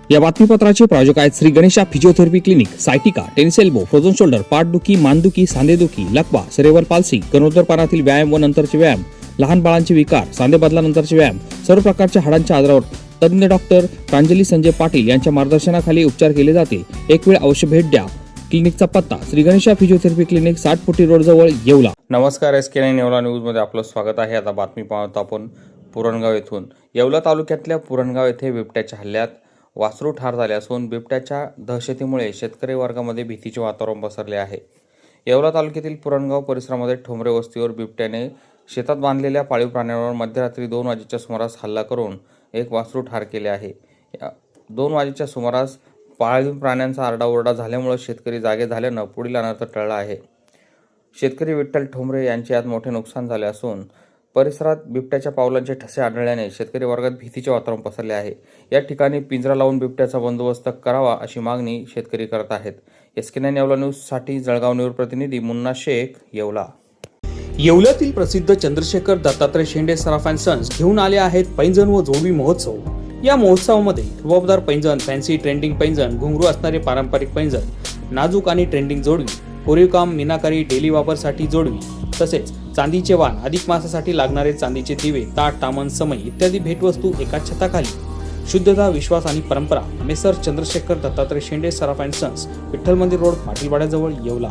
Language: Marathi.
या बातमीपत्राचे प्रायोजक आहेत Shri Ganesha physiotherapy clinic, sciatica, tennis elbow, frozen shoulder, पाठदुखी, मानदुखी, सांधेदुखी, लकवा, सेरेब्रल पाल्सी, गरोदरपणातील व्यायाम व नंतरचे व्यायाम, लहान बाळांचे विकार, सांधे बदलानंतरचे व्यायाम, सर्व प्रकारच्या हाडांच्या आजारावर तज्ञ डॉक्टर प्रांजली संजय पाटील यांच्या मार्गदर्शनाखाली उपचार केले जातील. एक वेळ अवश्य भेट द्या. क्लिनिकचा पत्ता श्री गणेशा फिजिओथेरपी क्लिनिक, 60 फुटी रोड जवळ, येवला. नमस्कार, SK9 येवला न्यूजमध्ये आपलं स्वागत आहे. आता बातमी पाहतो आपण पुरणगाव येथून. येवला तालुक्यातल्या पुरणगाव येथे बिबट्याच्या हल्ल्यात वासरू ठार झाले असून बिबट्याच्या दहशतीमुळे शेतकरी वर्गामध्ये भीतीचे वातावरण पसरले आहे. येवला तालुक्यातील पुरणगाव परिसरामध्ये ठोंबरे वस्तीवर बिबट्याने शेतात बांधलेल्या पाळीव प्राण्यांवर मध्यरात्री 2 वाजेच्या सुमारास हल्ला करून एक वासरू ठार केले आहे. 2 वाजेच्या सुमारास पाळीव प्राण्यांचा आरडाओरडा झाल्यामुळे शेतकरी जागे झाल्यानं पुढील अनर्थ टळला आहे. शेतकरी विठ्ठल ठोंबरे यांचे यात मोठे नुकसान झाले असून परिसरात बिबट्याच्या पावलांचे ठसे आढळल्याने शेतकरी वर्गात भीतीचे वातावरण पसरले आहे. या ठिकाणी पिंजरा लावून बिबट्याचा बंदोबस्त करावा अशी मागणी शेतकरी करत आहेत. SK9 येवला न्यूजसाठी जळगाव न्यूज प्रतिनिधी मुन्ना शेख, येवला. येवल्यातील प्रसिद्ध चंद्रशेखर दत्तात्रय शेंडे सराफ अँड सन्स घेऊन आले आहेत पैंजण व जोडवी महोत्सव. या महोत्सवामध्ये रुबाबदार पैंजण, फॅन्सी ट्रेंडिंग पैंजण, घुंगरू असणारे पारंपरिक पैंजण, नाजूक आणि ट्रेंडिंग जोडवी, कोरीवकाम, मीनाकारी, डेली वापरसाठी जोडवी, तसेच चांदीचे वाण, अधिक मासासाठी लागणारे चांदीचे दिवे, ताट, तामण, समय इत्यादी भेटवस्तू एकाच छताखाली. शुद्धता, विश्वास आणि परंपरा. Messrs Chandrashekhar Dattatray Shende Saraf and sons, Vitthal Mandir road, पाटीलवाड्याजवळ, Yeola.